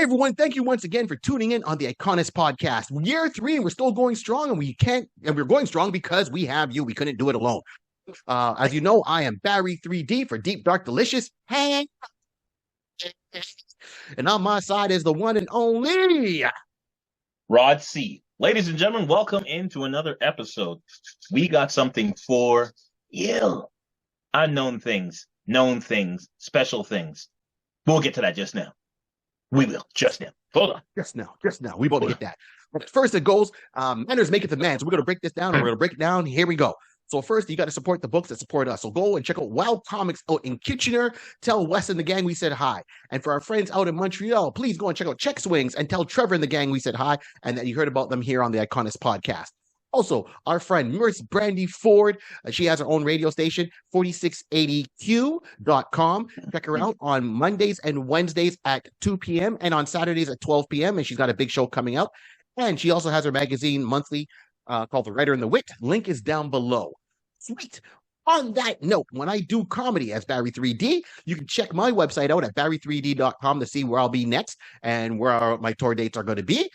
everyone. Thank you once again for tuning in on the iConis podcast. Year 3, and we're still going strong, and we're going strong because we have you. We couldn't do it alone. As you know, I am Barry 3D for Deep Dark Delicious. Hey. And on my side is the one and only Rod C. Ladies and gentlemen, welcome into another episode. We got something for you. Unknown things, known things, special things. We'll get to that just now. We will, just now. Hold on. Just now. We both get that. But first it goes, manners make it the man. So we're going to break this down, and we're going to break it down. Here we go. So first, you got to support the books that support us. So go and check out Wild Comics out in Kitchener. Tell Wes and the gang we said hi. And for our friends out in Montreal, please go and check out Check Swings and tell Trevor and the gang we said hi and that you heard about them here on the iConis podcast. Also, our friend Miss Brandy Ford, she has her own radio station, 4680q.com. Check her out on Mondays and Wednesdays at 2 p.m. and on Saturdays at 12 p.m. And she's got a big show coming out. And she also has her magazine monthly called The Writer and the Wit. Link is down below. Sweet. On that note, when I do comedy as Barry 3D, you can check my website out at barry3d.com to see where I'll be next and where my tour dates are going to be.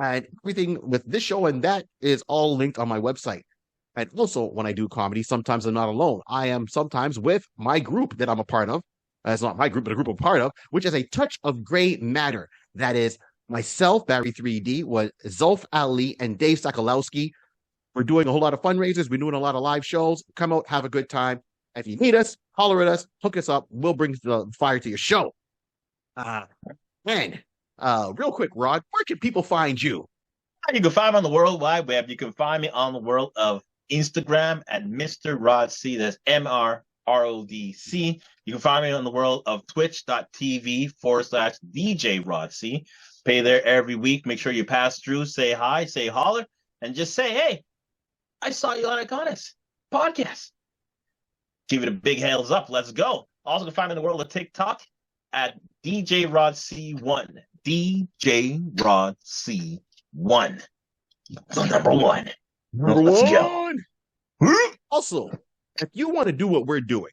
And everything with this show and that is all linked on my website. And also, when I do comedy, sometimes I'm not alone. I am sometimes with my group that I'm a part of. It's not my group, but a group I'm a part of, which is a touch of gray matter. That is myself, Barry 3D, with Zulf Ali and Dave Sokolowski. We're doing a whole lot of fundraisers. We're doing a lot of live shows. Come out, have a good time. If you need us, holler at us, hook us up. We'll bring the fire to your show. Real quick, Rod, where can people find you? You can find me on the World Wide Web. You can find me on the world of Instagram at Mr. Rod C. That's MRRODC. You can find me on the world of twitch.tv/DJ Rod C. Pay there every week. Make sure you pass through, say hi, say holler, and just say, hey, I saw you on iConis podcast. Give it a big hands up. Let's go. Also, you can find me in the world of TikTok at DJ Rod C1. DJ Rod C1. The number one. Let's go. Also, if you want to do what we're doing,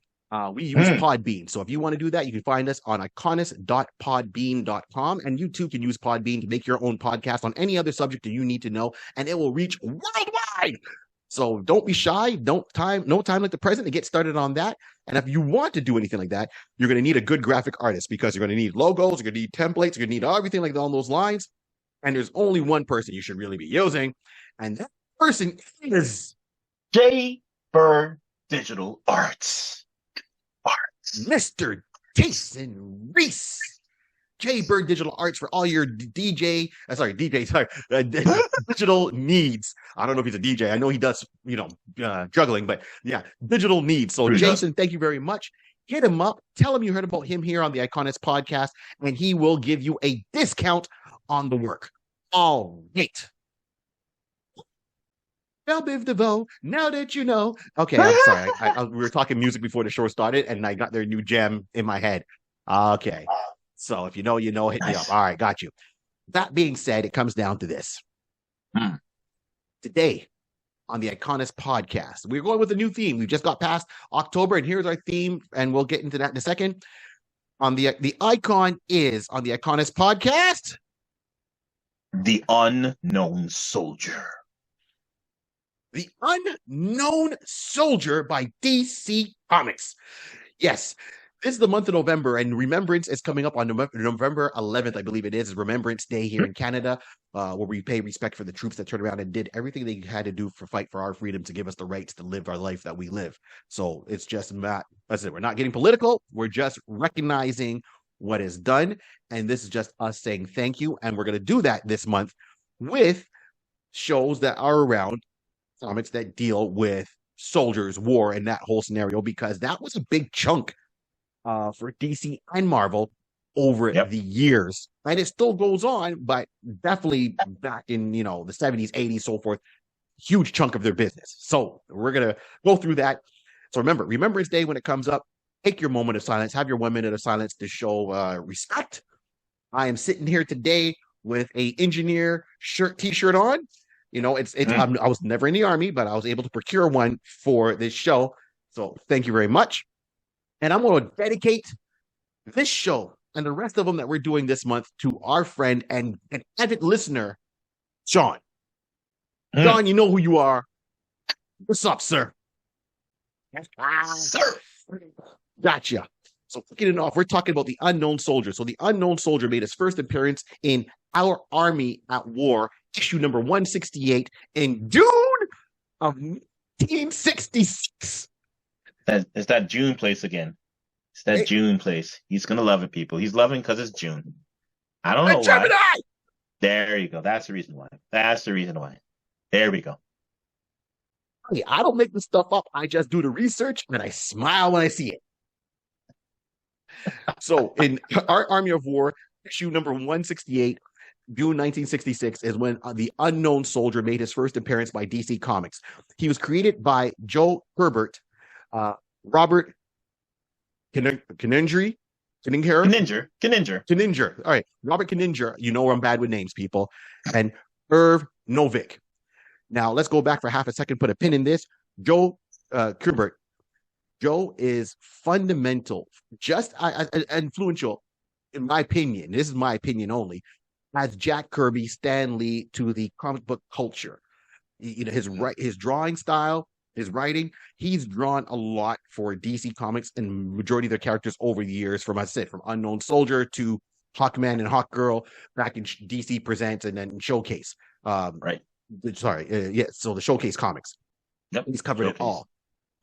we use Podbean. So if you want to do that, you can find us on iconis.podbean.com. And you too can use Podbean to make your own podcast on any other subject that you need to know, and it will reach worldwide. So don't be shy. No time like the present to get started on that. And if you want to do anything like that, you're going to need a good graphic artist because you're going to need logos, you're going to need templates, you're going to need everything like on those lines. And there's only one person you should really be using. And that person is J. Bird Digital Arts. Mr. Jason Reese. J. Bird Digital Arts for all your digital needs. I don't know if he's a DJ. I know he does, juggling, but yeah, digital needs. So Jason, thank you very much. Hit him up. Tell him you heard about him here on the iConis podcast, and he will give you a discount on the work. All right. Now, Biv DeVoe, now that you know. Okay, I'm sorry. We were talking music before the show started, and I got their new jam in my head. Okay. So if you know, hit me up. All right, got you. That being said, it comes down to this. Today on the iConis podcast, we're going with a new theme. We just got past October, and here's our theme, and we'll get into that in a second. On the icon is on the iConis podcast, The Unknown Soldier. The Unknown Soldier by DC Comics. Yes. This is the month of November, and Remembrance is coming up on November 11th, I believe it is Remembrance Day here in Canada, where we pay respect for the troops that turned around and did everything they had to do for fight for our freedom to give us the rights to live our life that we live. So it's just not, we're not getting political. We're just recognizing what is done, and this is just us saying thank you, and we're going to do that this month with shows that are around comics that deal with soldiers, war, and that whole scenario, because that was a big chunk for DC and Marvel over the years. And it still goes on, but definitely back in, the 70s, 80s, so forth, huge chunk of their business. So we're going to go through that. So remember, Remembrance Day, when it comes up, take your moment of silence, have your 1 minute of silence to show respect. I am sitting here today with a engineer t-shirt on. I was never in the Army, but I was able to procure one for this show. So thank you very much. And I'm going to dedicate this show and the rest of them that we're doing this month to our friend and an avid listener, Sean. Sean, you know who you are. What's up, sir? Sir. Gotcha. So kicking it off, we're talking about the Unknown Soldier. So the Unknown Soldier made his first appearance in Our Army at War, issue number 168 in June of 1966. It's that June place again. It's that June place. He's gonna love it, people. He's loving because it's June. I don't know Gemini! why. There you go. That's the reason why. That's the reason why. There we go. Hey, I don't make this stuff up. I just do the research and I smile when I see it. So in Our Army of War, issue number 168, June 1966, is when the Unknown Soldier made his first appearance by DC Comics. He was created by Joe Kubert, Robert Kaninger. All right, Robert Kaninger. You know I'm bad with names, people. And Irv Novick. Now let's go back for half a second. Put a pin in this. Joe Kubert. Joe is fundamental, just influential, in my opinion. This is my opinion only. As Jack Kirby, Stan Lee to the comic book culture. You know, his drawing style, his writing, he's drawn a lot for DC Comics and majority of their characters over the years, from, as I said, from Unknown Soldier to Hawkman and Hawkgirl back in DC Presents and then Showcase. Right. Sorry. So the Showcase comics. Yep. He's covered it all.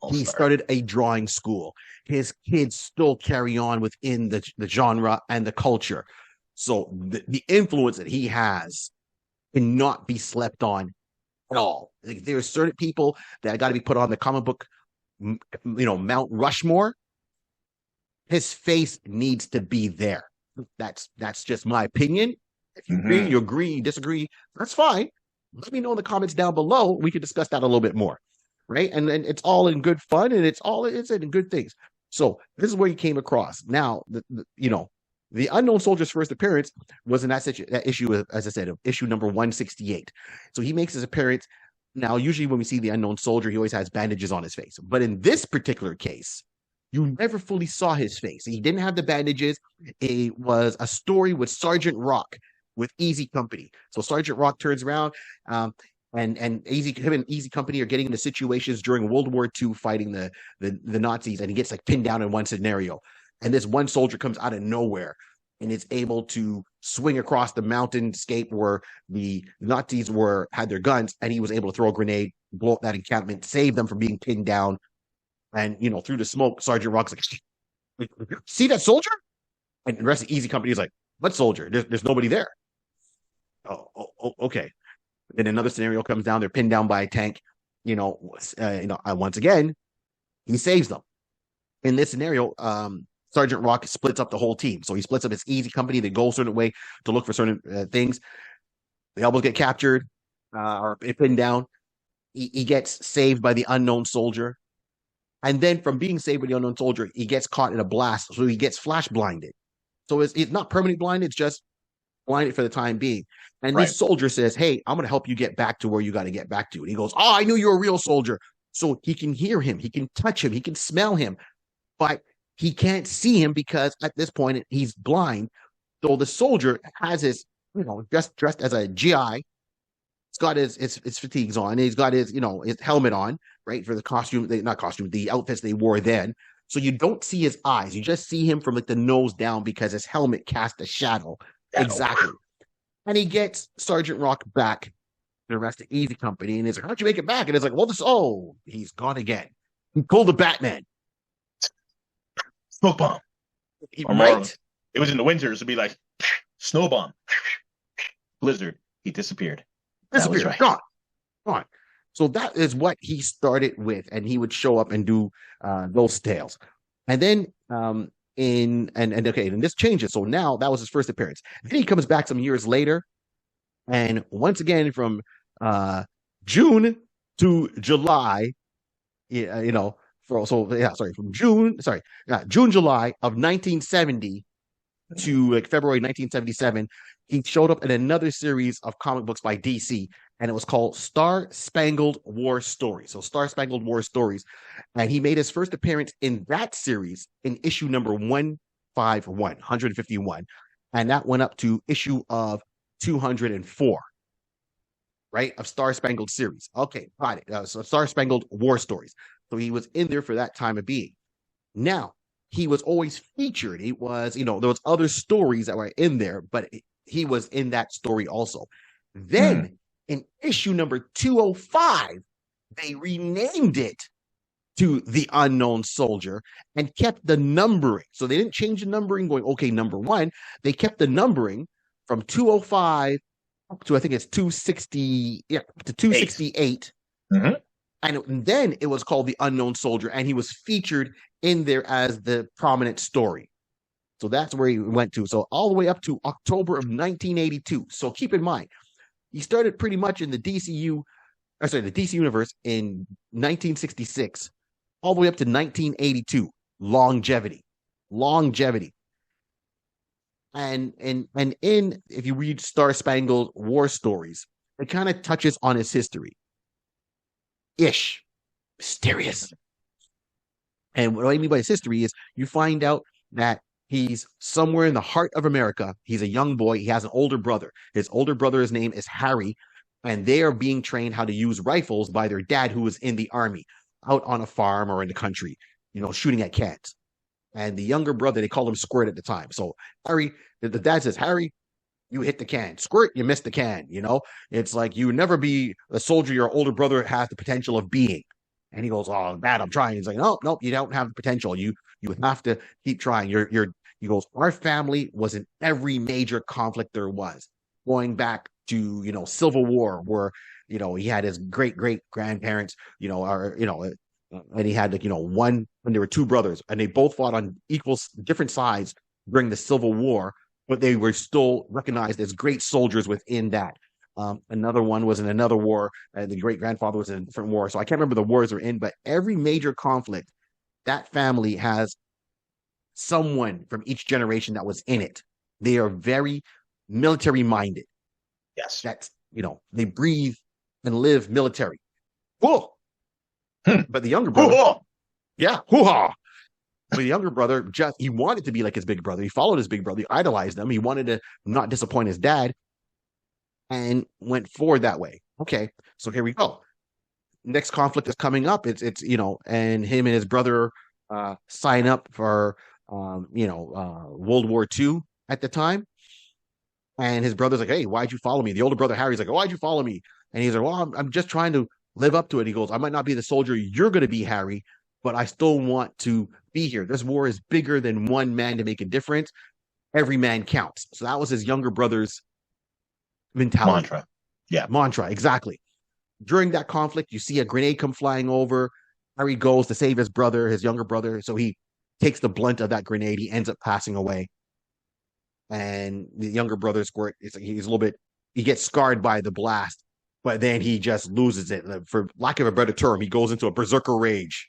All-star. He started a drawing school. His kids still carry on within the genre and the culture. So the influence that he has cannot be slept on at all. Like, there are certain people that got to be put on the comic book, Mount Rushmore. His face needs to be there. That's just my opinion. If you agree, you agree, you disagree, that's fine. Let me know in the comments down below. We can discuss that a little bit more. Right. And it's all in good fun, and it's in good things. So this is where he came across. Now, the Unknown Soldier's first appearance was in that issue, as I said, of issue number 168. So he makes his appearance. Now, usually when we see the Unknown Soldier, he always has bandages on his face. But in this particular case, you never fully saw his face. He didn't have the bandages. It was a story with Sergeant Rock with Easy Company. So Sergeant Rock turns around, and him and Easy Company are getting into situations during World War II fighting the Nazis, and he gets like pinned down in one scenario. And this one soldier comes out of nowhere and is able to swing across the mountainscape where the Nazis had their guns, and he was able to throw a grenade, blow up that encampment, save them from being pinned down. And through the smoke, Sergeant Rock's like, "See that soldier?" And the rest of Easy Company is like, "What soldier? There's nobody there." Oh, okay. Then another scenario comes down. They're pinned down by a tank. Once again, he saves them. In this scenario, Sergeant Rock splits up the whole team. So he splits up his Easy Company. They go a certain way to look for certain things. They almost get captured or pinned down. He gets saved by the Unknown Soldier. And then from being saved by the Unknown Soldier, he gets caught in a blast. So he gets flash blinded. So it's not permanently blinded. It's just blinded for the time being. And this soldier says, "Hey, I'm going to help you get back to where you got to get back to." And he goes, "Oh, I knew you were a real soldier." So he can hear him. He can touch him. He can smell him. But he can't see him because at this point he's blind. So the soldier has his, dressed as a GI. He's got his fatigues on. He's got his helmet on, right, for the the outfits they wore then. So you don't see his eyes. You just see him from like the nose down because his helmet casts a shadow. Exactly. And he gets Sergeant Rock back to the rest of Easy Company, and he's like, "How'd you make it back?" And it's like, he's gone again. He pulled a Batman. Smoke bomb. Right? It was in the winters. It'd be like snow bomb. Blizzard. He disappeared. Disappeared. Right. Gone. So that is what he started with, and he would show up and do those tales. And then and this changes. So now that was his first appearance. Then he comes back some years later, and once again from June to July, from June, July of 1970 to like February 1977, he showed up in another series of comic books by DC, and it was called Star Spangled War Stories. So Star Spangled War Stories, and he made his first appearance in that series in issue number 1 151, and that went up to issue of 204, right, of Star Spangled series. Okay, got it. So Star Spangled War Stories. So he was in there for that time of being. Now, he was always featured. He was, there was other stories that were in there, but he was in that story also. Then in issue number 205, they renamed it to The Unknown Soldier and kept the numbering. So they didn't change the numbering going, okay, number one. They kept the numbering from 205 up to, I think it's 260, to 268. And then it was called The Unknown Soldier, and he was featured in there as the prominent story. So that's where he went to. So all the way up to October of 1982. So keep in mind, he started pretty much in the DC universe in 1966, all the way up to 1982. Longevity. And in, if you read Star Spangled War Stories, it kind of touches on his history. Mysterious. And what I mean by his history is you find out that he's somewhere in the heart of America. He's a young boy. He has an older brother. His older brother's name is Harry, and they are being trained how to use rifles by their dad, who was in the army, out on a farm or in the country, shooting at cats. And the younger brother, they called him Squirt at the time. So Harry, the dad says, Harry, you hit the can. Squirt, you missed the can. It's like you would never be a soldier your older brother has the potential of being. And he goes, oh, Dad, I'm trying. He's like, no, you don't have the potential. You have to keep trying. He goes, our family was in every major conflict there was, going back to, Civil War, where, he had his great grandparents, and he had one, when there were two brothers, and they both fought on different sides during the Civil War, but they were still recognized as great soldiers within that. Another one was in another war. The great grandfather was in a different war. So I can't remember the wars they're in, but every major conflict, that family has someone from each generation that was in it. They are very military minded. Yes. That's, they breathe and live military. Whoa. But the younger brother, hoo-ha. But the younger brother, he wanted to be like his big brother. He followed his big brother. He idolized him. He wanted to not disappoint his dad and went forward that way. Okay, so here we go. Next conflict is coming up. It's and him and his brother sign up for World War II at the time. And his brother's like, hey, why'd you follow me? The older brother, Harry's like, why'd you follow me? And he's like, well, I'm just trying to live up to it. He goes, I might not be the soldier you're going to be, Harry, but I still want to be here. This war is bigger than one man to make a difference. Every man counts. So that was his younger brother's mentality. Mantra, exactly. During that conflict, you see a grenade come flying over. Harry goes to save his brother, his younger brother. So he takes the blunt of that grenade. He ends up passing away. And the younger brother, Squirt, he gets scarred by the blast, but then he just loses it. For lack of a better term, he goes into a berserker rage.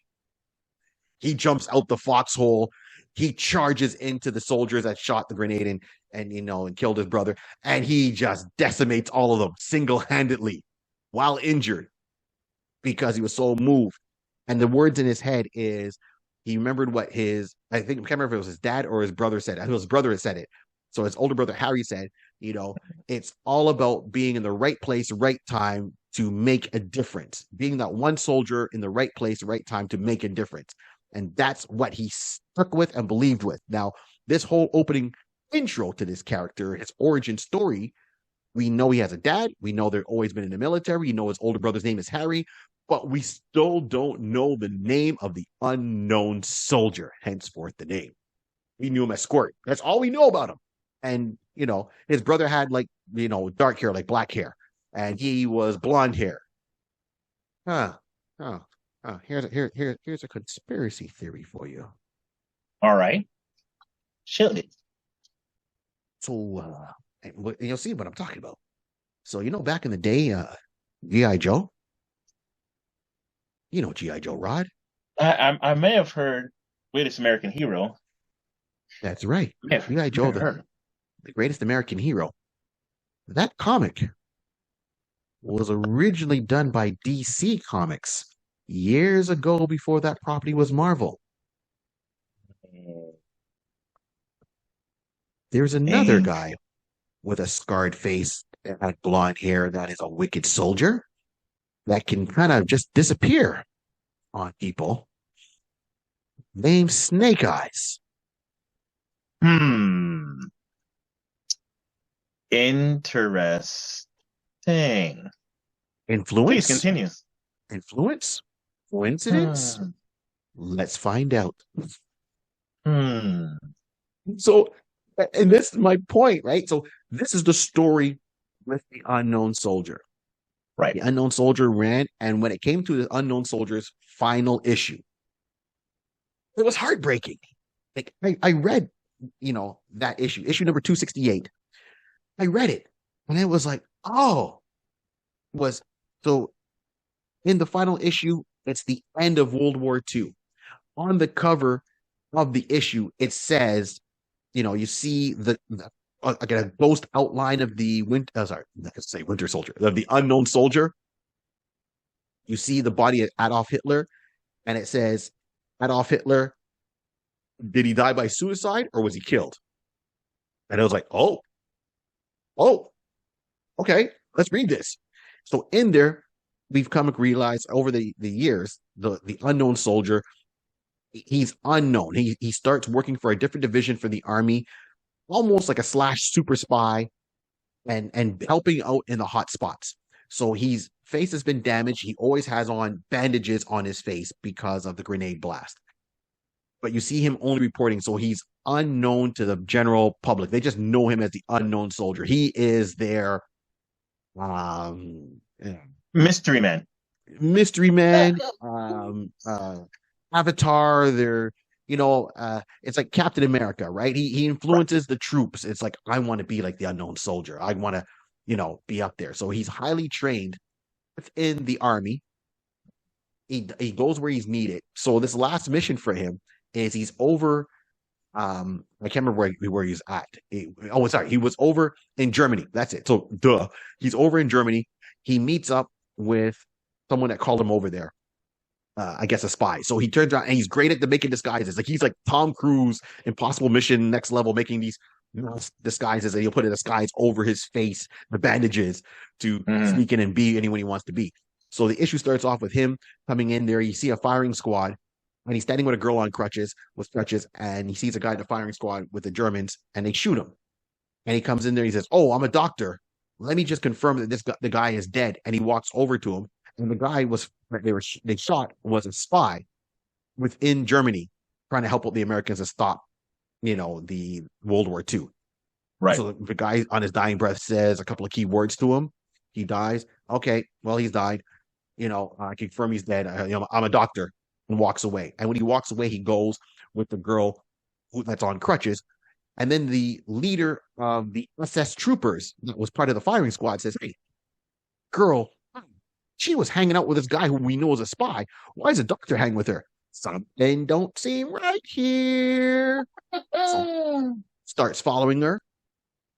He jumps out the foxhole. He charges into the soldiers that shot the grenade and killed his brother. And he just decimates all of them single-handedly while injured because he was so moved. And the words in his head is, he remembered what I can't remember if it was his dad or his brother said. I think his brother had said it. So his older brother, Harry, said, it's all about being in the right place, right time to make a difference. Being that one soldier in the right place, right time to make a difference. And that's what he stuck with and believed with. Now, this whole opening intro to this character, his origin story, we know he has a dad. We know they've always been in the military. We know his older brother's name is Harry, but we still don't know the name of the unknown soldier, henceforth the name. We knew him as Squirt. That's all we know about him. And, his brother had dark hair, like black hair, and he was blonde hair. Here's a conspiracy theory for you. All right. Shoot it. So, you'll see what I'm talking about. So, back in the day, G.I. Joe? G.I. Joe, Rod? I may have heard Greatest American Hero. That's right. G.I. Joe, the greatest American hero. That comic was originally done by DC Comics years ago before that property was Marvel. there's another Ink. guy with a scarred face and blonde hair that is a wicked soldier that can kind of just disappear on people named Snake Eyes. Hmm. Interesting. Please Influence? continue. Influence? Coincidence? Hmm. Let's find out. Hmm. So, and this is my point, right? So, this is the story with the unknown soldier. Right. The unknown soldier ran, and when it came to the unknown soldier's final issue, it was heartbreaking. Like I read, that issue number 268. I read it, and it was like, oh, was so in the final issue, it's the end of World War II. On the cover of the issue, it says, you see again a ghost outline of the Winter Soldier, of the unknown soldier. You see the body of Adolf Hitler, and it says, Adolf Hitler, did he die by suicide or was he killed? And I was like, oh, okay, let's read this. So in there, we've come to realize over the years, the unknown soldier, he's unknown. He starts working for a different division for the army, almost like a slash super spy, and helping out in the hot spots. So his face has been damaged. He always has on bandages on his face because of the grenade blast. But you see him only reporting, so he's unknown to the general public. They just know him as the unknown soldier. He is their um Mystery Man. mystery man, avatar. They're it's like Captain America, right? He Right. influences the troops. It's like, I want to be like the unknown soldier. I want to be up there. So he's highly trained within the army. He goes where he's needed. So this last mission for him is he's over. I can't remember where he's at. Sorry, he was over in Germany. That's it. So duh, he's over in Germany. He meets up with someone that called him over there. I guess a spy. So he turns around and he's great at the making disguises. Like he's like Tom Cruise, Impossible Mission, next level, making these disguises, and he'll put a disguise over his face, the bandages, to Hmm. sneak in and be anyone he wants to be. So the issue starts off with him coming in there. You see a firing squad, and he's standing with a girl on crutches, and he sees a guy in the firing squad with the Germans, and they shoot him. And he comes in there. He says, "Oh, I'm a doctor. Let me just confirm that the guy is dead." And he walks over to him, and the guy they shot was a spy within Germany, trying to help out the Americans to stop, the World War II. Right. So the guy on his dying breath says a couple of key words to him. He dies. Okay, well, he's died. I confirm he's dead. I'm a doctor, and walks away. And when he walks away, he goes with the girl that's on crutches. And then the leader of the SS troopers that was part of the firing squad says, "Hey, girl, she was hanging out with this guy who we know is a spy. Why is a doctor hanging with her? Something don't seem right here." So starts following her.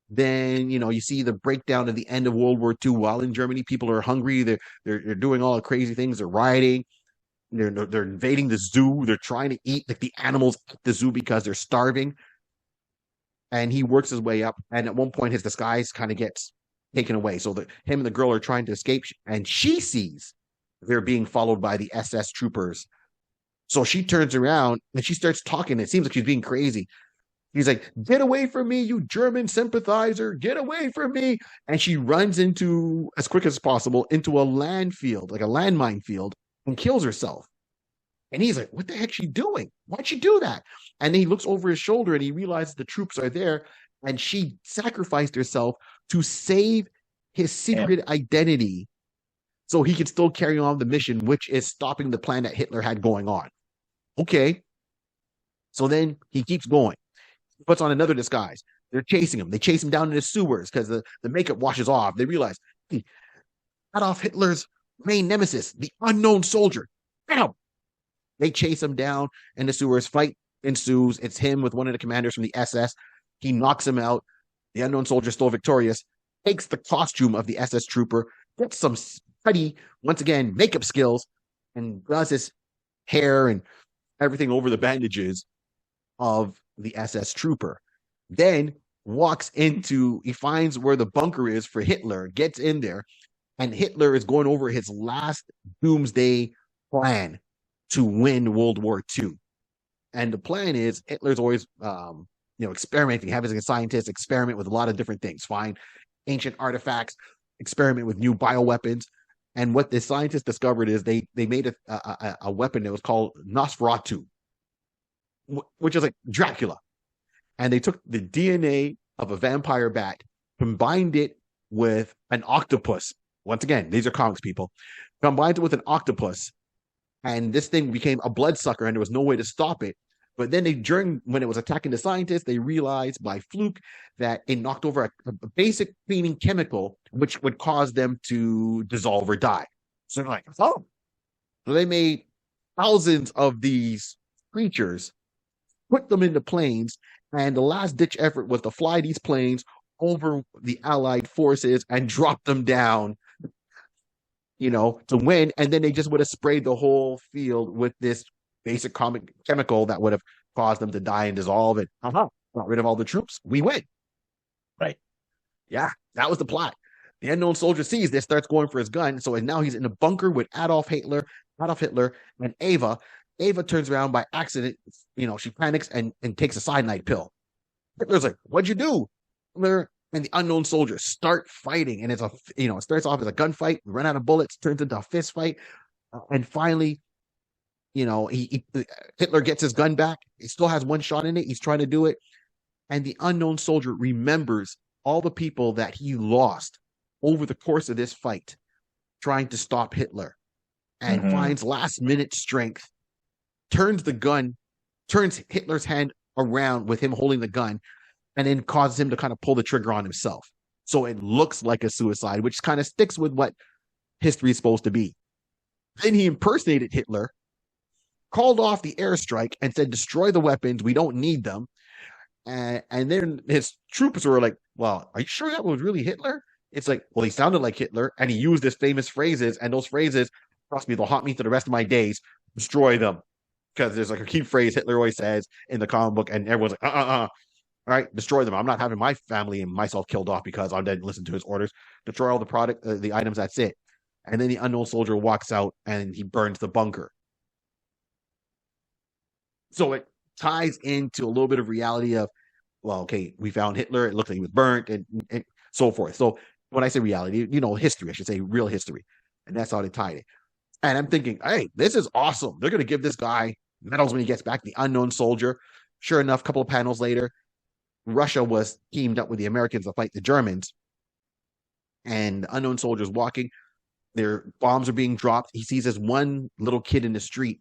Then you see the breakdown of the end of World War II. While in Germany, people are hungry. They're doing all the crazy things. They're rioting. They're invading the zoo. They're trying to eat like the animals at the zoo because they're starving. And he works his way up. And at one point, his disguise kind of gets taken away. So that him and the girl are trying to escape, and she sees they're being followed by the SS troopers. So she turns around and she starts talking. It seems like she's being crazy. He's like, "Get away from me, you German sympathizer! Get away from me!" And she runs into, as quick as possible, into a land field, like a landmine field, and kills herself. And he's like, "What the heck's she doing? Why'd she do that?" And then he looks over his shoulder and he realizes the troops are there, and she sacrificed herself to save his Damn. secret identity so he could still carry on the mission, which is stopping the plan that Hitler had going on. Okay. So then he keeps going. He puts on another disguise. They're chasing him. They chase him down in the sewers because the makeup washes off. They realize, hey, Adolf Hitler's main nemesis, the unknown soldier. Bam! They chase him down in the sewers. Fight ensues. It's him with one of the commanders from the SS. He knocks him out. The unknown soldier, still victorious, takes the costume of the SS trooper, gets some study, once again, makeup skills, and does his hair and everything over the bandages of the SS trooper. Then he finds where the bunker is for Hitler, gets in there, and Hitler is going over his last doomsday plan to win World War II. And the plan is Hitler's always, experimenting, having a scientist experiment with a lot of different things, find ancient artifacts, experiment with new bioweapons. And what the scientists discovered is they made a weapon that was called Nosferatu, which is like Dracula. And they took the DNA of a vampire bat, combined it with an octopus. Once again, these are comics, people. Combined it with an octopus, and this thing became a bloodsucker, and there was no way to stop it. But then when it was attacking the scientists, they realized by fluke that it knocked over a basic cleaning chemical, which would cause them to dissolve or die. So they're like, oh. So they made thousands of these creatures, put them into planes, and the last ditch effort was to fly these planes over the Allied forces and drop them down, to win. And then they just would have sprayed the whole field with this basic comic chemical that would have caused them to die and dissolve it. Got rid of all the troops. We win. Right. Yeah, that was the plot. The unknown soldier sees this, starts going for his gun. So now he's in a bunker with Adolf Hitler, and Ava. Ava turns around by accident. She panics and takes a cyanide pill. Hitler's like, "What'd you do?" Hitler and the unknown soldier start fighting, and it starts off as a gunfight, run out of bullets, turns into a fist fight, and finally, Hitler gets his gun back. He still has one shot in it. He's trying to do it, and the unknown soldier remembers all the people that he lost over the course of this fight, trying to stop Hitler, and finds last minute strength, turns Hitler's hand around with him holding the gun, and then causes him to kind of pull the trigger on himself. So it looks like a suicide, which kind of sticks with what history is supposed to be. Then he impersonated Hitler, called off the airstrike, and said, "Destroy the weapons. We don't need them." And then his troopers were like, "Well, are you sure that was really Hitler?" It's like, well, he sounded like Hitler, and he used his famous phrases, and those phrases, trust me, they'll haunt me for the rest of my days. Destroy them. Because there's like a key phrase Hitler always says in the comic book, and everyone's like, all right, destroy them. I'm not having my family and myself killed off because I didn't listen to his orders. Destroy all the items, that's it. And then the unknown soldier walks out and he burns the bunker. So it ties into a little bit of reality of, well, okay, we found Hitler, it looked like he was burnt, and so forth. So when I say reality, history, I should say real history. And that's how they tied it. And I'm thinking, hey, this is awesome. They're going to give this guy medals when he gets back, the unknown soldier. Sure enough, a couple of panels later, Russia was teamed up with the Americans to fight the Germans. And the unknown soldier's walking. Their bombs are being dropped. He sees this one little kid in the street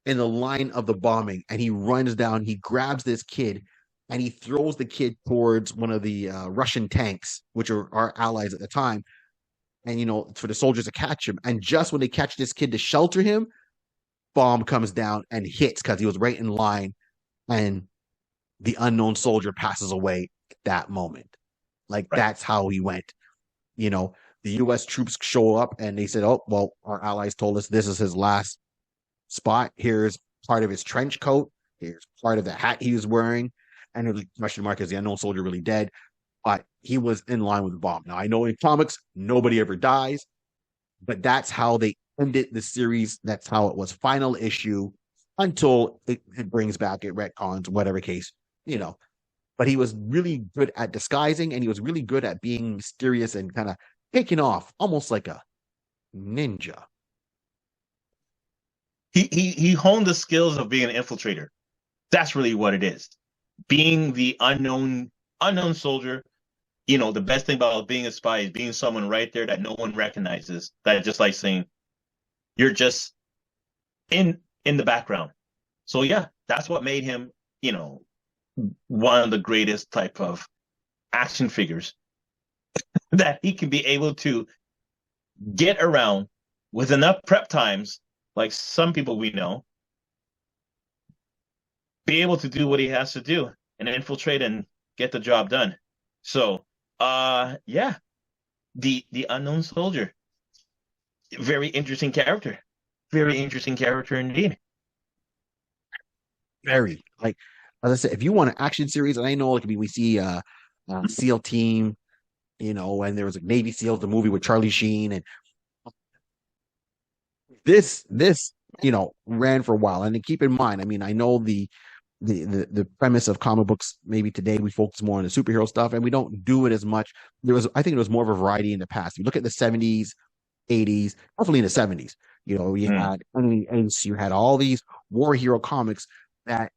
in the line of the bombing, and he runs down. He grabs this kid, and he throws the kid towards one of the Russian tanks, which are our allies at the time. And, for the soldiers to catch him. And just when they catch this kid to shelter him, bomb comes down and hits because he was right in line. And the unknown soldier passes away at that moment. Like, that's how he went. The U.S. troops show up and they said, oh, well, our allies told us this is his last spot. Here's part of his trench coat. Here's part of the hat he was wearing. And the question mark, is the unknown soldier really dead? But he was in line with the bomb. Now, I know in comics, nobody ever dies, but that's how they ended the series. That's how it was, final issue, until it brings back, it retcons, whatever case, But he was really good at disguising, and he was really good at being mysterious and kind of taking off, almost like a ninja. He honed the skills of being an infiltrator. That's really what it is. Being the unknown soldier. The best thing about being a spy is being someone right there that no one recognizes. That just like saying, you're just in the background. So yeah, that's what made him, one of the greatest type of action figures that he can be able to get around with enough prep times, like some people we know, be able to do what he has to do and infiltrate and get the job done. So, yeah, the unknown soldier, very interesting character indeed. Very, like, as I said, if you want an action series, and I know like we see SEAL Team, and there was like Navy SEALs, the movie with Charlie Sheen, and this ran for a while. And keep in mind, I mean, I know the premise of comic books. Maybe today we focus more on the superhero stuff, and we don't do it as much. I think, there was more of a variety in the past. You look at the '70s, '80s, definitely in the '70s. You had Enemy Ace, you had all these war hero comics that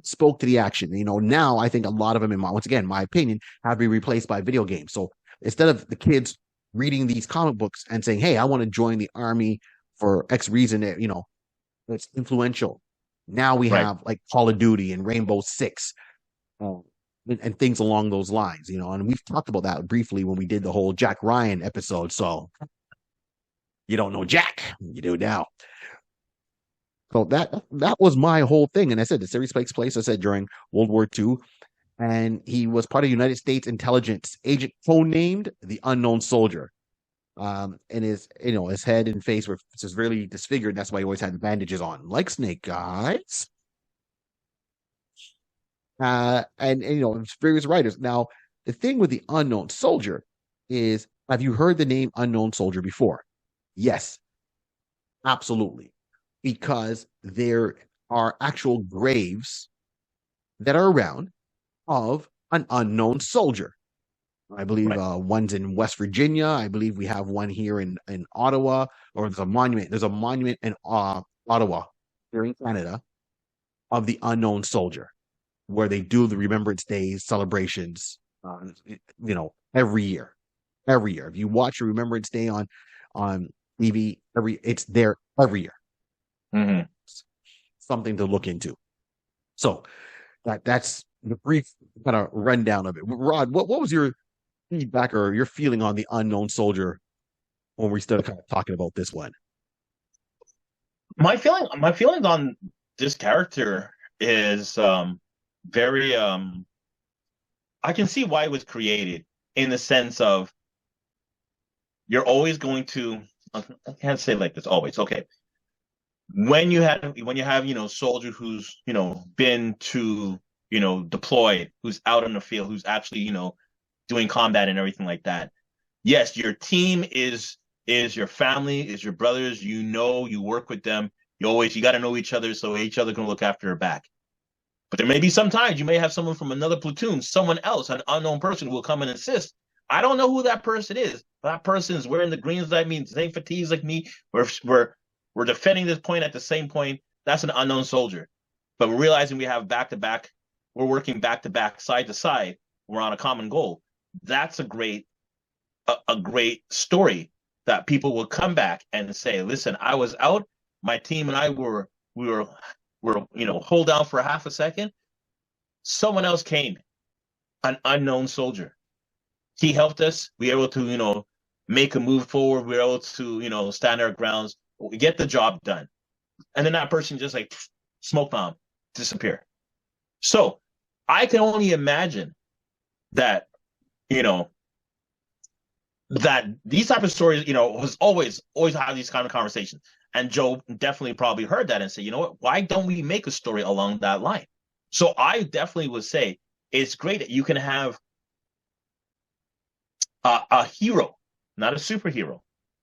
spoke to the action. Now I think a lot of them, once again, my opinion, have been replaced by video games. So instead of the kids reading these comic books and saying, "Hey, I want to join the army for X reason," it's influential. Now we Right. have like Call of Duty and Rainbow Six, um, and things along those lines. And we've talked about that briefly when we did the whole Jack Ryan episode. So you don't know Jack, you do now. So that was my whole thing. And I said the series takes place, I said, during World War II, and he was part of United States intelligence agent codenamed the Unknown Soldier. And his head and face were severely disfigured. That's why he always had bandages on, like Snake Eyes. And it's various writers. Now, the thing with the Unknown Soldier is, have you heard the name Unknown Soldier before? Yes, absolutely. Because there are actual graves that are around of an unknown soldier. I believe Right. one's in West Virginia. I believe we have one here in Ottawa, or there's a monument. There's a monument in Ottawa, here in Canada, of the unknown soldier, where they do the Remembrance Day celebrations, every year. Every year. If you watch Remembrance Day on TV, it's there every year. Mm-hmm. Something to look into. So that's the brief kind of rundown of it. Rod, what was your feedback or your feeling on the Unknown Soldier when we started kind of talking about this one? My feelings on this character is very I can see why it was created, in the sense of, you're always going to, I can't say it like this always, okay. When you have soldier who's been to deployed, who's out in the field, who's actually doing combat and everything like that. Yes, your team is your family, is your brothers. You work with them. You got to know each other, so each other can look after your back. But there may be some times you may have someone from another platoon, someone else, an unknown person who will come and assist. I don't know who that person is. That person is wearing the greens like me, same fatigues like me. We're defending this point at the same point. That's an unknown soldier. But we're realizing we have back to back. We're working back to back, side to side. We're on a common goal. That's a great story that people will come back and say, "Listen, I was out. My team and I were hold down for a half a second. Someone else came, an unknown soldier. He helped us. We were able to make a move forward. We were able to stand our grounds. We get the job done." And then that person just like smoke bomb, disappear. So I can only imagine that that these type of stories, was always have these kind of conversations. And Joe definitely probably heard that and said, you know what, why don't we make a story along that line? So I definitely would say it's great that you can have a hero, not a superhero.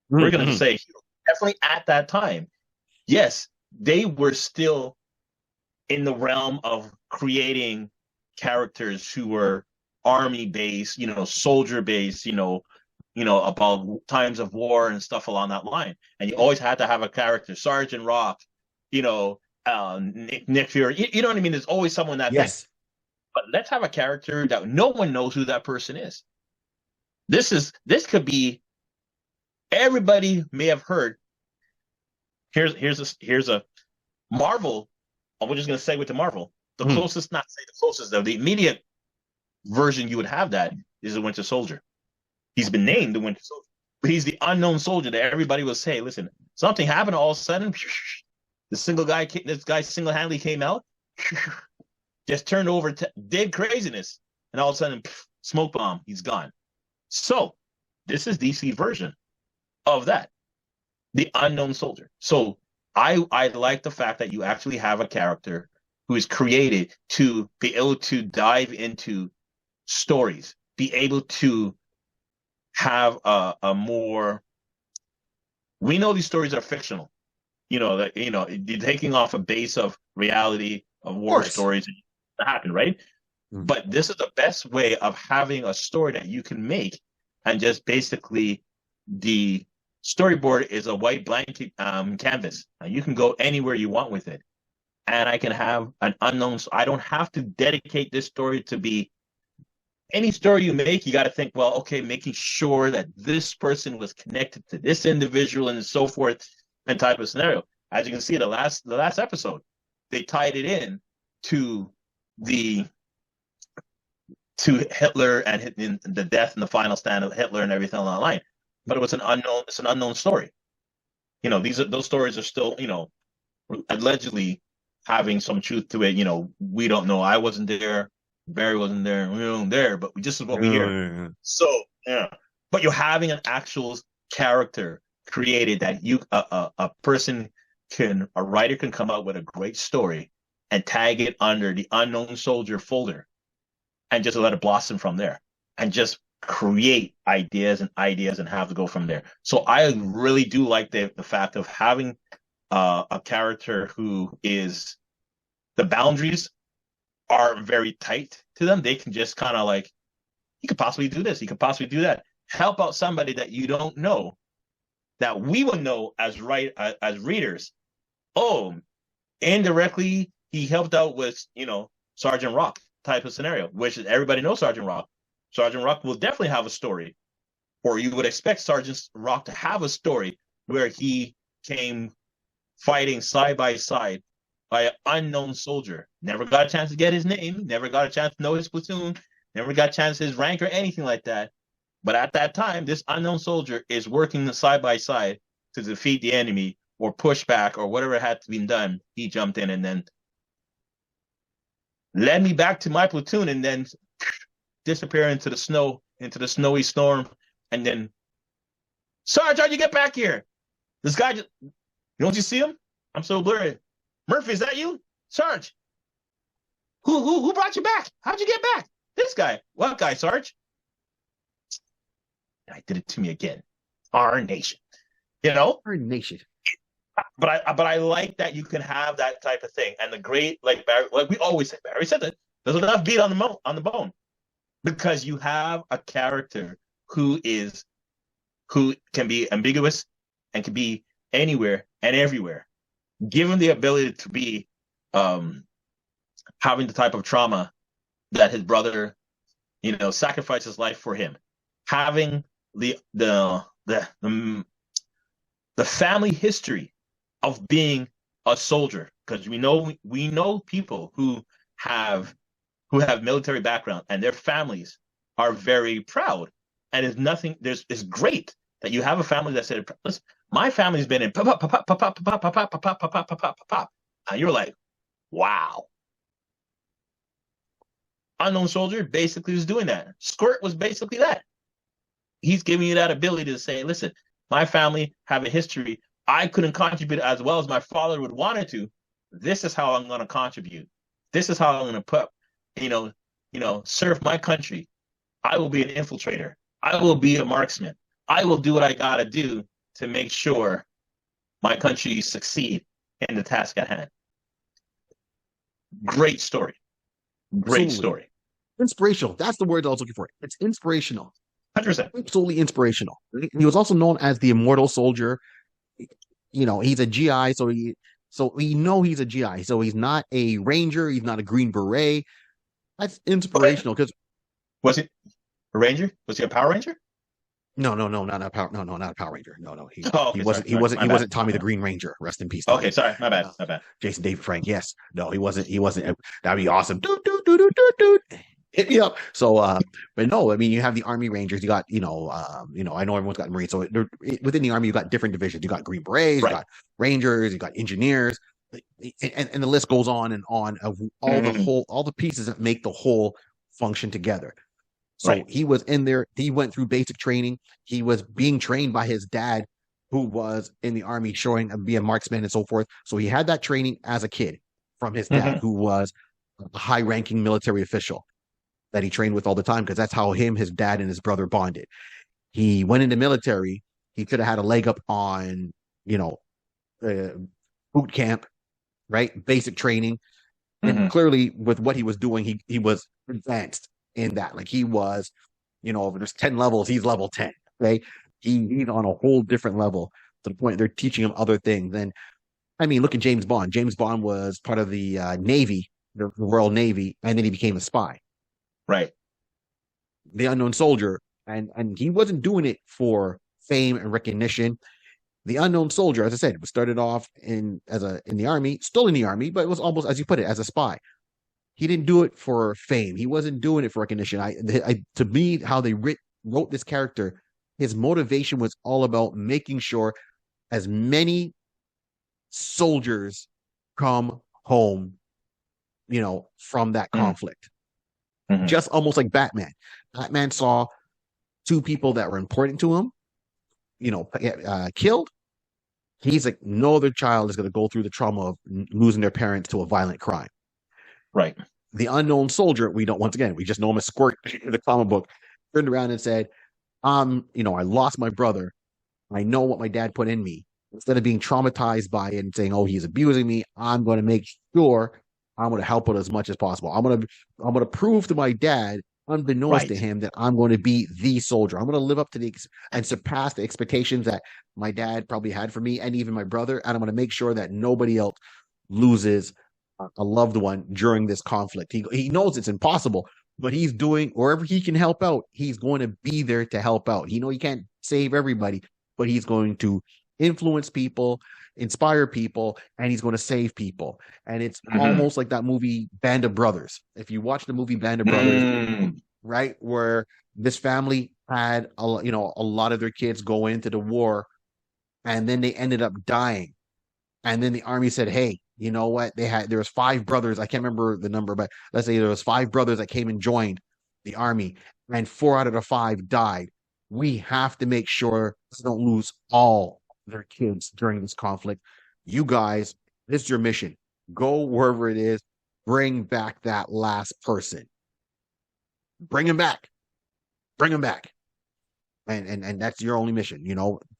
Mm-hmm. We're going to say hero. Definitely at that time, yes, they were still in the realm of creating characters who were army based, soldier based, about times of war and stuff along that line. And you always had to have a character, Sergeant Rock, Nick Fury. You know what I mean? There's always someone that. Yes. Thing. But let's have a character that no one knows who that person is. This could be, everybody may have heard. Here's a Marvel. We're just going to segue to Marvel. The closest, not say the closest, though, the immediate version you would have that is the Winter Soldier. He's been named the Winter Soldier, but he's the unknown soldier that everybody will say, listen, something happened all of a sudden. This guy single-handedly came out, just turned over, did craziness, and all of a sudden, smoke bomb, he's gone. So this is DC version of that, the unknown soldier. So I like the fact that you actually have a character who is created to be able to dive into stories, be able to have a more. We know these stories are fictional. That you're taking off a base of reality of war course. stories that happen, right? Mm. But this is the best way of having a story that you can make, and just basically the storyboard is a white blank canvas, and you can go anywhere you want with it. And I can have an unknown. So I don't have to dedicate this story to be any story you make. You got to think, well, okay, making sure that this person was connected to this individual and so forth, and type of scenario. As you can see, the last episode, they tied it in to the to Hitler and the death and the final stand of Hitler and everything on the line. But it was an unknown. It's an unknown story. Those stories are still, allegedly having some truth to it. We don't know. I wasn't there. Barry wasn't there. We weren't there, but this is what we hear. So yeah, but you're having an actual character created that a person a writer can come up with a great story and tag it under the unknown soldier folder, and just let it blossom from there, and just create ideas and have to go from there. So I really do like the fact of having a character who is, the boundaries are very tight to them. They can just kind of like, he could possibly do this, he could possibly do that. Help out somebody that you don't know, that we would know as readers. Oh, indirectly he helped out with Sergeant Rock type of scenario, which is, everybody knows Sergeant Rock. Sergeant Rock will definitely have a story, or you would expect Sergeant Rock to have a story where he came fighting side by side by an unknown soldier. Never got a chance to get his name, never got a chance to know his platoon, never got a chance to his rank or anything like that. But at that time, this unknown soldier is working side by side to defeat the enemy or push back or whatever had to be done. He jumped in and then led me back to my platoon, and then disappear into the snow, into the snowy storm. And then, Sarge, how'd you get back here? This guy just, don't you see him? I'm so blurry. Murphy, is that you? Sarge, who brought you back? How'd you get back? This guy. What guy, Sarge? I did it to me again. Our nation. Our nation. But I like that you can have that type of thing. And the great, like Barry, like we always say, Barry said that there's enough beat on the bone, because you have a character who can be ambiguous and can be anywhere and everywhere, given the ability to be having the type of trauma that his brother, sacrificed his life for him, having the family history of being a soldier, because we know people who have military background, and their families are very proud. And it's great that you have a family that said, listen, my family's been in pop, pop, pop, pop, pop, pop, pop, pop, pop, pop, pop, pop, pop, pop. And you're like, wow. Unknown Soldier basically was doing that. Squirt was basically that. He's giving you that ability to say, listen, my family have a history. I couldn't contribute as well as my father would wanted to. This is how I'm going to contribute. This is how I'm going to put, serve my country. I will be an infiltrator. I will be a marksman. I will do what I got to do to make sure my country succeed in the task at hand. Great story. Great story. Inspirational. That's the word I was looking for. It's inspirational. 100%. Absolutely inspirational. He was also known as the Immortal Soldier. He's a GI, so we know he's a GI. So he's not a Ranger. He's not a Green Beret. That's inspirational. Because was it a Ranger? Was he a Power Ranger? No, not a Power. No, not a Power Ranger. No. He wasn't. Sorry, He wasn't Tommy the Green Ranger. Rest in peace. Tommy. Okay, sorry, my bad. Jason David Frank. Yes, no, he wasn't. That'd be awesome. Doot. Hit me up. So, but no, I mean, you have the Army Rangers. You got, I know everyone's got Marines. So within the Army, you got different divisions. You got Green Berets, you got Rangers, you got Engineers, and the list goes on and on of all the pieces that make the whole function together. So he was in there. He went through basic training. He was being trained by his dad, who was in the Army, showing to be a marksman and so forth. So he had that training as a kid. from his dad, Mm-hmm. who was a high-ranking military official that he trained with all the time, because that's how his dad, and his brother bonded. He went into military. He could have had a leg up on, you know, uh, boot camp, right? Basic training. And Mm-hmm. clearly, with what he was doing, he was advanced in that. Like he was, there's 10 levels, he's level 10. Okay. He's on a whole different level, to the point they're teaching him other things. And I mean, look at James Bond. James Bond was part of the Navy, the Royal Navy, and then he became a spy, Right. the unknown soldier. And he wasn't doing it for fame and recognition. The unknown soldier, as I said, was started off in the army, still in the army, but it was almost, as you put it, as a spy. He didn't do it for fame. He wasn't doing it for recognition. To me, how they wrote this character, his motivation was all about making sure as many soldiers come home, from that conflict. Mm-hmm. Just almost like Batman. Batman saw two people that were important to him, killed. He's like, no other child is going to go through the trauma of losing their parents to a violent crime. Right. The unknown soldier, we just know him as Squirt in the comic book, turned around and said, I lost my brother. I know what my dad put in me. Instead of being traumatized by it and saying, oh, he's abusing me, I'm going to make sure I'm going to help out as much as possible. I'm going to prove to my dad, unbeknownst to him, that I'm going to be the soldier. I'm going to live up to and surpass the expectations that my dad probably had for me and even my brother. And I'm going to make sure that nobody else loses a loved one during this conflict. He knows it's impossible, but he's doing wherever he can help out. He's going to be there to help out. He can't save everybody, but he's going to influence people, inspire people, and he's going to save people. And it's almost like that movie Band of Brothers. If you watch the movie Band of Brothers, right, where this family had a lot of their kids go into the war, and then they ended up dying, and then the army said, hey, you know what, there was 5 brothers, I can't remember the number, but let's say there was 5 brothers that came and joined the army, and 4 out of the 5 died. We have to make sure they don't lose all their kids during this conflict. You guys, this is your mission. Go wherever it is, bring back that last person. Bring him back. And that's your only mission,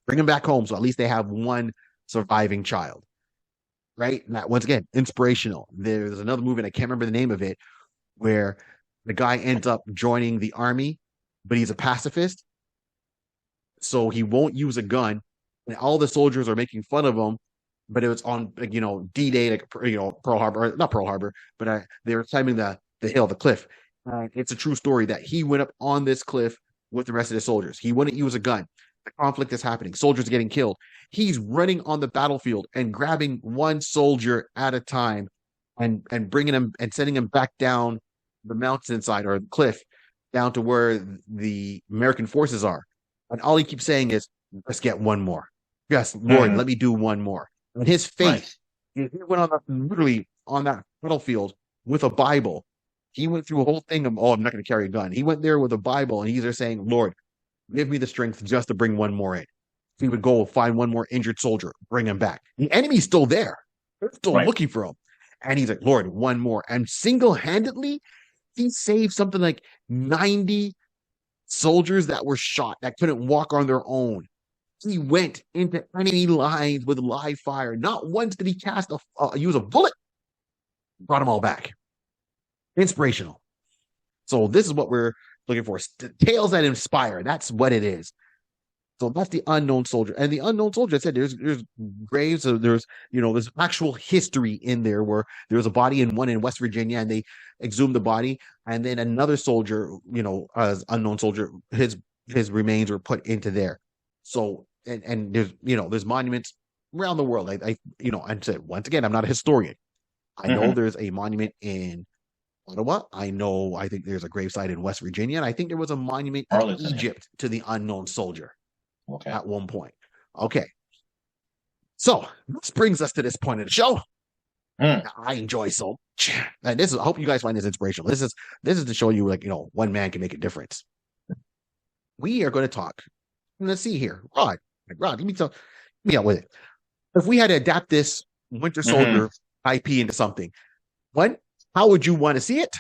bring them back home, so at least they have one surviving child. Right? And that, once again, inspirational. There's another movie, and I can't remember the name of it, where the guy ends up joining the army, but he's a pacifist, so he won't use a gun, and all the soldiers are making fun of him. But it was on, D-Day, Pearl Harbor, not Pearl Harbor, but they were climbing the hill, the cliff. It's a true story that he went up on this cliff with the rest of the soldiers. He wouldn't use a gun. The conflict is happening. Soldiers are getting killed. He's running on the battlefield and grabbing one soldier at a time and bringing him and sending him back down the mountainside or the cliff down to where the American forces are. And all he keeps saying is, let's get one more. Yes, Lord, let me do one more. And his faith, he went literally on that battlefield with a Bible. He went through a whole thing of, I'm not going to carry a gun. He went there with a Bible, and he's there saying, Lord, give me the strength just to bring one more in. So he would go find one more injured soldier, bring him back. The enemy's still there. They're still looking for him. And he's like, Lord, one more. And single-handedly, he saved something like 90 soldiers that were shot, that couldn't walk on their own. He went into enemy lines with live fire. Not once did he use a bullet. Brought them all back. Inspirational. So this is what we're looking for. Tales that inspire. That's what it is. So that's the unknown soldier. And the unknown soldier, I said, there's graves. There's actual history in there, where there was a body in West Virginia, and they exhumed the body. And then another soldier, as unknown soldier, his remains were put into there. So, and there's monuments around the world. I said, once again, I'm not a historian. I know there's a monument in Ottawa. I think there's a gravesite in West Virginia, and I think there was a monument in Egypt to the unknown soldier at one point. Okay. So this brings us to this point of the show. I enjoy so much. And I hope you guys find this inspirational. This is to show you, one man can make a difference. We are going to talk. Let's see here. Rod, let me out with it. If we had to adapt this Winter Soldier IP into something, One, how would you want to see it?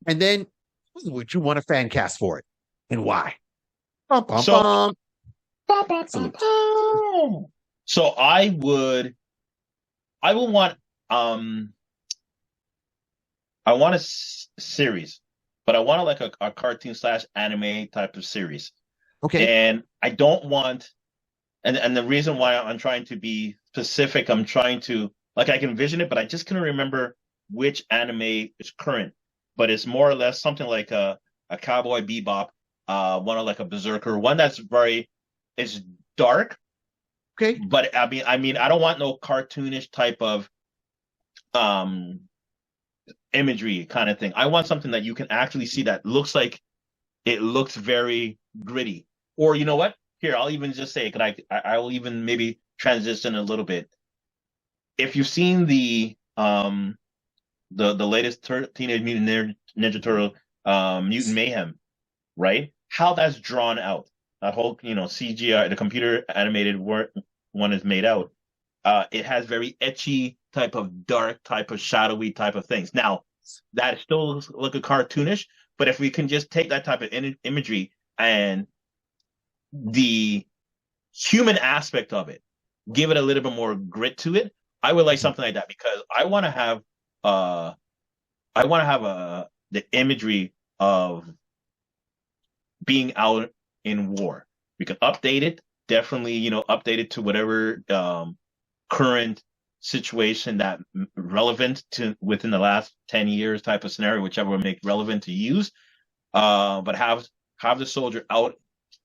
And then, who would you want a fan cast for it? And why? Bum, bum, So, bum. Salute. so I will want, um, I want a series, but I want like a cartoon slash anime type of series. Okay. And I don't want, and the reason why I'm trying to be specific, I'm trying to, like, I can envision it, but I just couldn't remember which anime is current. But it's more or less something like a Cowboy Bebop, one of like a Berserker, one that's very, it's dark, Okay. but I mean, I don't want no cartoonish type of um imagery kind of thing. I want something that you can actually see that looks like it looks very gritty. Or you know what? Here, I'll even just say, could I will even maybe transition a little bit. If you've seen the latest Teenage Mutant Ninja Turtle Mutant Mayhem, right? How that's drawn out, that whole CGI, the computer animated one is made out. It has very etchy type of dark type of shadowy type of things. Now that still looks like a cartoonish, but if we can just take that type of imagery and the human aspect of it, give it a little bit more grit to it, I would like something like that because uh I want to have the imagery of being out in war. We can update it, definitely, update it to whatever current situation that relevant to within the last 10 years type of scenario, whichever would make relevant to use. But have the soldier out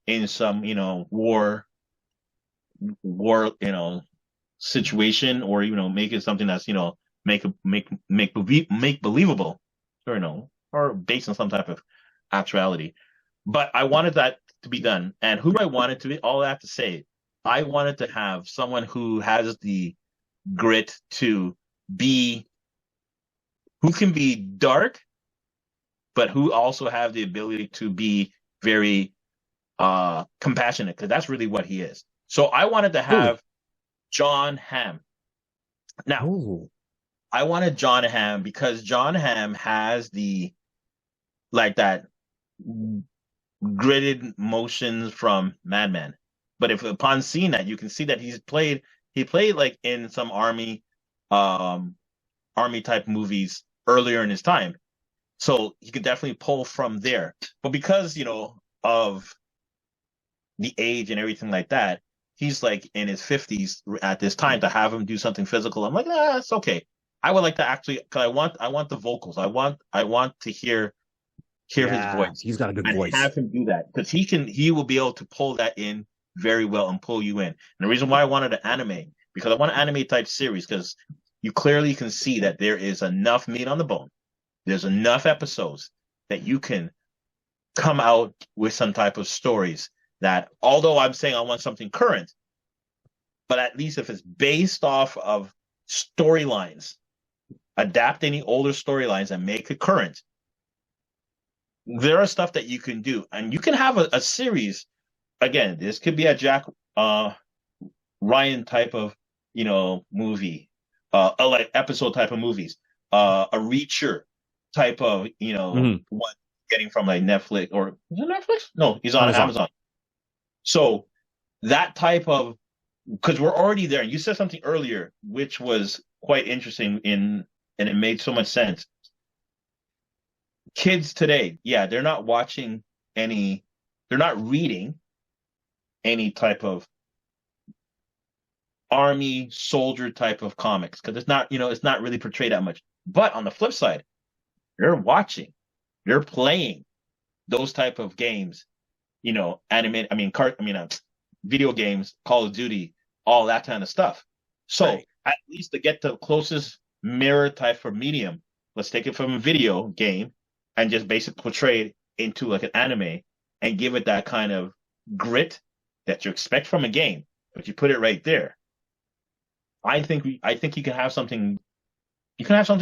in some, war, situation, or make it something that's make believable, or or based on some type of actuality. But I wanted that to be done, and who do I want it to be? All I have to say, I wanted to have someone who has the grit to be, who can be dark, but who also have the ability to be very compassionate, because that's really what he is. So I wanted to Really? have John Hamm. Now, Oh. I wanted John Hamm because John Hamm has the, like, that gritted motions from Madman. But if upon seeing that, you can see that he played like in some um army type movies earlier in his time. So he could definitely pull from there. But because, of the age and everything like that, he's like in his 50s at this time. To have him do something physical, I'm like, it's okay. I would like to actually, because I want the vocals. I want to hear his Yeah. voice He's got a good and voice. have him do that, because he will be able to pull that in very well and pull you in. And the reason why I wanted an anime, because I want an anime type series, because you clearly can see that there is enough meat on the bone. There's enough episodes that you can come out with some type of stories that, although I'm saying I want something current, but at least if it's based off of storylines, adapt any older storylines and make it current. There are stuff that you can do, and you can have a series. Again, this could be a Jack Ryan type of movie, a like episode type of movies, a Reacher type of Mhm. one, getting from like Netflix, or is it Netflix? No, he's on Amazon. Amazon. So that type of, because we're already there. You said something earlier which was quite interesting, and it made so much sense. Kids today, yeah, they're not watching any, they're not reading any type of army soldier type of comics, because it's not really portrayed that much. But on the flip side, they're watching, they're playing those type of games, animate, I mean, video games, Call of Duty, all that kind of stuff. So Right. at least to get the closest mirror type for medium, let's take it from a video game and just basically portray it into like an anime and give it that kind of grit that you expect from a game, but you put it right there. I think you can have something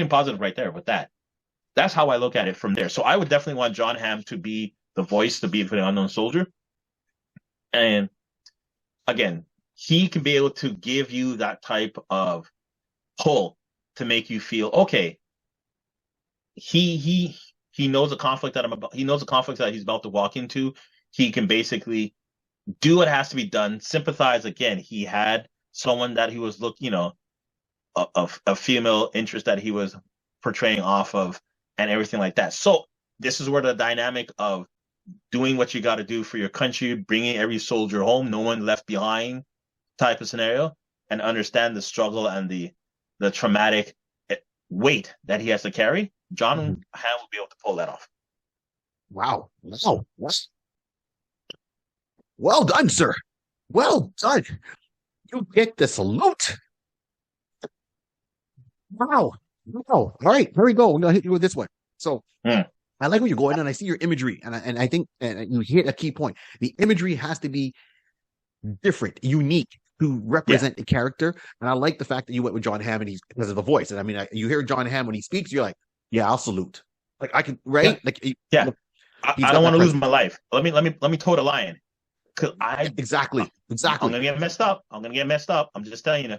positive right there with that. That's how I look at it from there. So I would definitely want John Hamm to be the voice, to be for the unknown soldier. And again, he can be able to give you that type of pull to make you feel okay. he knows the conflict that I'm about. He knows the conflict that he's about to walk into. He can basically do what has to be done. Sympathize again. He had someone that he was a female interest that he was portraying off of, and everything like that. So this is where the dynamic of doing what you got to do for your country, bringing every soldier home, no one left behind, type of scenario, and understand the struggle and the traumatic weight that he has to carry. John Mhm. Hamm will be able to pull that off. Wow. Wow. Well done, sir. Well done. You get the salute. Wow. Wow. All right, here we go. We're gonna hit you with this one. So Mm. I like where you're going, and I see your imagery, and I think you hit a key point. The imagery has to be different, unique to Yeah. represent the character. And I like the fact that you went with John Hamm, and he's because of the voice. And I mean, you hear John Hamm when he speaks, you're like, yeah, I'll salute. Like I can, Yeah. right? Like Yeah. look, he's I got don't want that to lose presence. my life. Let me toe the lion. Cause Yeah, exactly, I'm exactly. gonna get messed up. I'm gonna get messed up. I'm just telling you.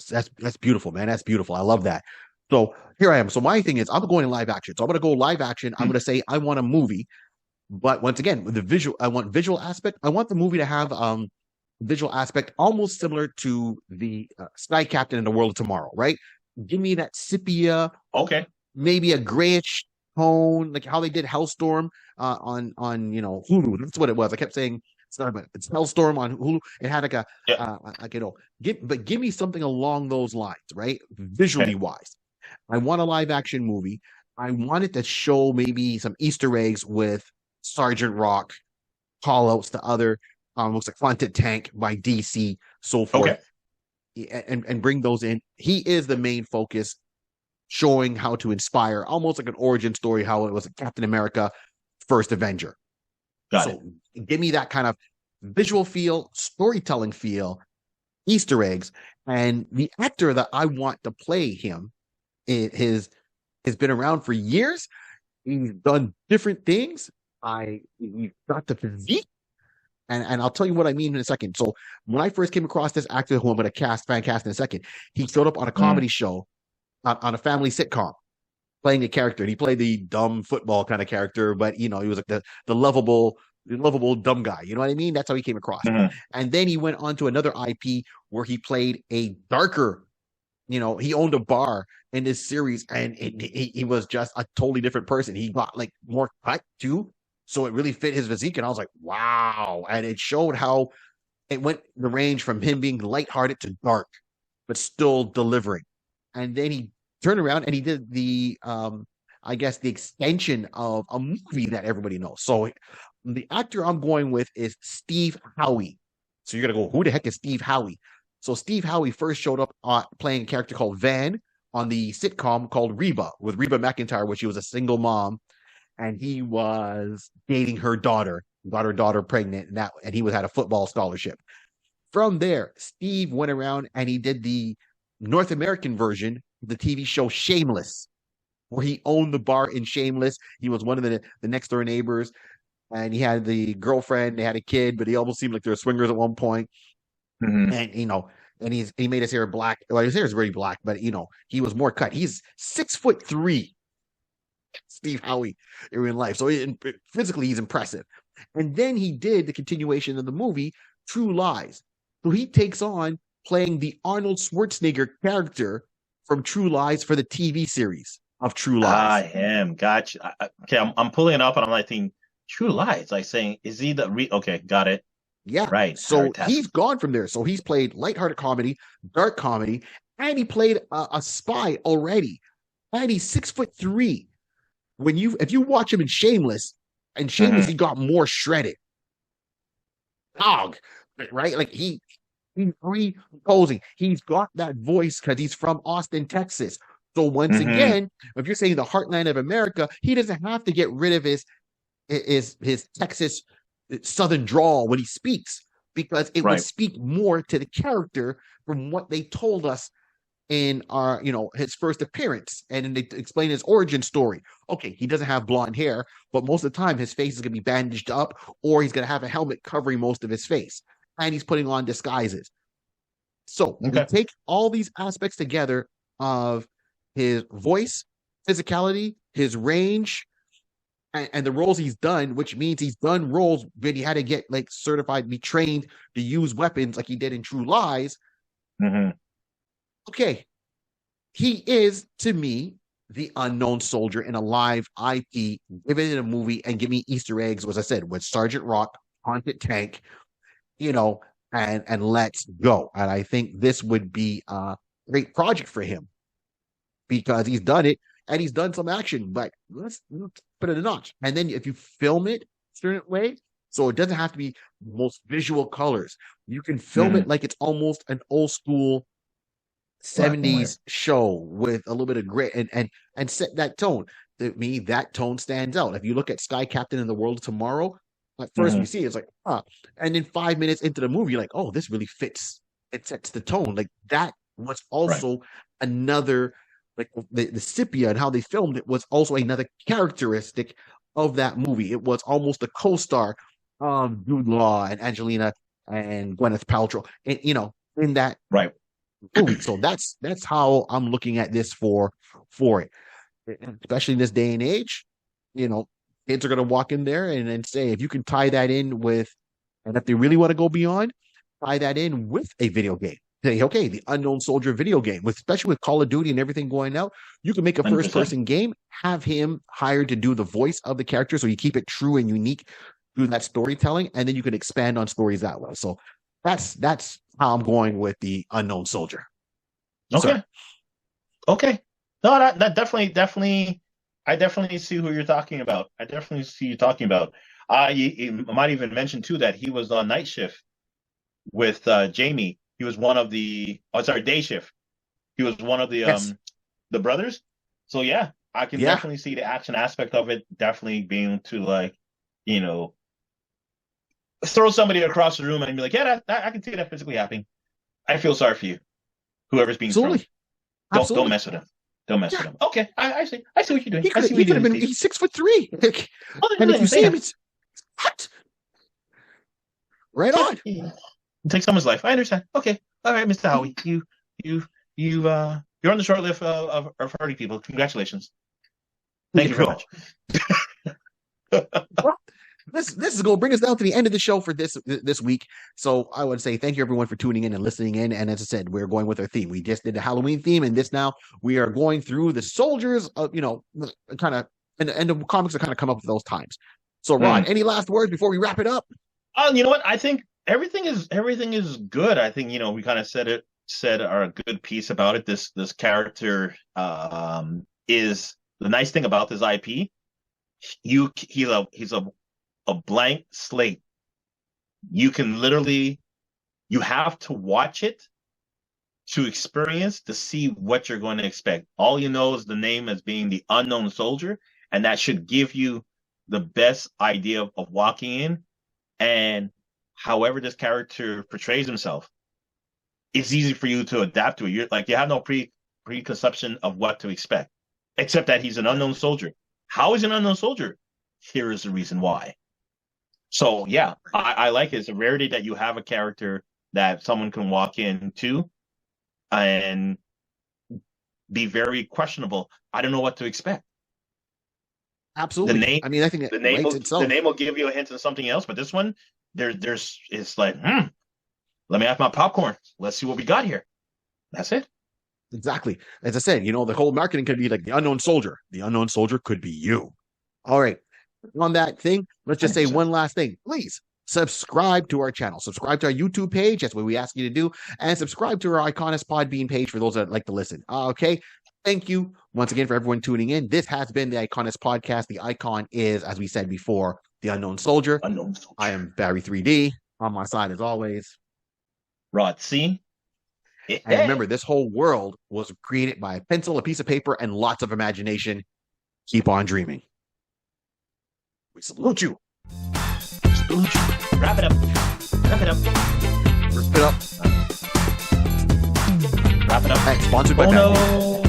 That's beautiful, man. That's beautiful. I love that. So here I am. So my thing is, I'm going in live action. So I'm going to go live action. I'm Mm. going to say I want a movie, but once again, with the visual, I want visual aspect. I want the movie to have visual aspect almost similar to the Sky Captain in the World of Tomorrow, right? Give me that sepia, Okay. maybe a grayish tone, like how they did Hellstorm on Hulu. That's what it was. I kept saying sorry, but it's Hellstorm on Hulu. It had like a Yeah. like give me something along those lines, right? Visually Okay. wise. I want a live action movie. I want it to show maybe some Easter eggs with Sergeant Rock, call outs to other looks like Haunted Tank by DC, so forth, Okay. and bring those in. He is the main focus, showing how to inspire, almost like an origin story, how it was Captain America, first Avenger. Got it. So give me that kind of visual feel, storytelling feel, Easter eggs, and the actor that I want to play him is has been around for years. He's done different things. He's got the physique, and I'll tell you what I mean in a second. So when I first came across this actor, who I'm going to fan cast in a second, he showed up on a Mm. comedy show on a family sitcom playing a character. And he played the dumb football kind of character, but he was like the lovable dumb guy. You know what I mean? That's how he came across. Mm-hmm. And then he went on to another IP where he played a darker. He owned a bar in this series, and he was just a totally different person. He got like more cut too, so it really fit his physique. And I was like, wow! And it showed how it went the range from him being lighthearted to dark, but still delivering. And then he turned around and he did the I guess the extension of a movie that everybody knows. So the actor I'm going with is Steve Howey. So you're gonna go, who the heck is Steve Howey? So Steve Howey first showed up playing a character called Van on the sitcom called Reba with Reba McEntire, which she was a single mom, and he was dating her daughter, got her daughter pregnant, and he had a football scholarship. From there, Steve went around and he did the North American version of the TV show Shameless, where he owned the bar in Shameless. He was one of the next door neighbors, and he had the girlfriend. They had a kid, but he almost seemed like they were swingers at one point. Mm-hmm. And and he made his hair black. Well, his hair is very black, but he was more cut. He's 6'3", Steve Howey in real life. So physically, he's impressive. And then he did the continuation of the movie, True Lies. So he takes on playing the Arnold Schwarzenegger character from True Lies for the TV series of True I Lies. am. Gotcha. Okay, I'm pulling it up and I'm like thinking, True Lies. Like saying, is he okay, got it. Yeah. Right. So Howard he's Tasker. gone from there. So he's played lighthearted comedy, dark comedy, and he played a spy already. And he's 6'3". If you watch him in Shameless, Mm-hmm. he got more shredded. Dog, right? Like he's reposing. He's got that voice because he's from Austin, Texas. So once Mm-hmm. again, if you're saying the heartland of America, he doesn't have to get rid of his Texas Southern drawl when he speaks, because it would Right. speak more to the character from what they told us in our his first appearance, and then they explain his origin story. Okay, he doesn't have blonde hair, but most of the time his face is going to be bandaged up, or he's going to have a helmet covering most of his face, and he's putting on disguises. So we Okay. take all these aspects together of his voice, physicality, his range, and the roles he's done, which means he's done roles when he had to get like certified, be trained to use weapons like he did in True Lies. Mm-hmm. Okay, he is to me the unknown soldier in a live IP. Give it in a movie and give me Easter eggs, as I said, with Sergeant Rock, Haunted Tank, and let's go. And I think this would be a great project for him because he's done it and he's done some action, but let's put it a notch. And then if you film it a certain way, so it doesn't have to be most visual colors, you can film it like it's almost an old school 70s show with a little bit of grit and set that tone. To me, that tone stands out. If you look at Sky Captain in the World of Tomorrow, at first we see it's like, and then 5 minutes into the movie, you're like, oh, this really fits. It sets the tone. Like that was also another, like the sepia and how they filmed it was also another characteristic of that movie. It was almost a co-star of Jude Law and Angelina and Gwyneth Paltrow, and in that movie. So that's how I'm looking at this for it, especially in this day and age. Kids are going to walk in there and say, if you can tie that in with, and if they really want to go beyond, tie that in with a video game. Say, okay, the Unknown Soldier video game, especially with Call of Duty and everything going out, you can make a first-person game, have him hired to do the voice of the character, so you keep it true and unique through that storytelling, and then you can expand on stories that way. So that's how I'm going with the Unknown Soldier. Okay. No, that definitely. I definitely see who you're talking about. I definitely see you talking about. You might even mention too that he was on night shift with Jamie. He was one of the. Oh, sorry, day shift. He was one of the the brothers. So yeah, I can definitely see the action aspect of it. Definitely being to throw somebody across the room and be like, yeah, I can see that physically happening. I feel sorry for you, whoever's being thrown. Don't mess with him. Don't mess with him. Okay, I see. I see what you're doing. He could have been. He's 6'3". And if you see him, it's what? Right on. Take someone's life. I understand. Okay. All right, Mr. Howey. You're on the short list of 30 people. Congratulations. Thank you very much. Well, this is going to bring us down to the end of the show for this week. So I would say thank you everyone for tuning in and listening in. And as I said, we're going with our theme. We just did the Halloween theme, and now we are going through the soldiers of kind of, and the comics are kind of come up with those times. So Ron, any last words before we wrap it up? You know what? I think everything is good. I think we kind of said our good piece about it. This character is the nice thing about this IP. He's a blank slate. You can literally, you have to watch it to experience to see what you're going to expect. All you know is the name as being the Unknown Soldier, and that should give you the best idea of walking in. And however this character portrays himself, it's easy for you to adapt to it. You have no preconception of what to expect, except that he's an unknown soldier. How is he an unknown soldier? Here is the reason why. So yeah, I like it. It's a rarity that you have a character that someone can walk into and be very questionable. I don't know what to expect. Absolutely. The name, I mean, I think the name will give you a hint of something else, but this one, it's like, let me have my popcorn. Let's see what we got here. That's it. Exactly. As I said, the whole marketing could be like the unknown soldier. The unknown soldier could be you. All right. On that thing, let's just say one last thing. Please subscribe to our channel. Subscribe to our YouTube page. That's what we ask you to do. And subscribe to our iConis Podbean page for those that like to listen. Okay. Thank you once again for everyone tuning in. This has been the iConis podcast. The icon is, as we said before, the Unknown Soldier. I am Barry 3D. On my side, as always, Rod C. And remember, this whole world was created by a pencil, a piece of paper, and lots of imagination. Keep on dreaming. We salute you. Salute you. Wrap it up. Wrap it up. Wrap it up. Wrap it up. Hey, sponsored by no.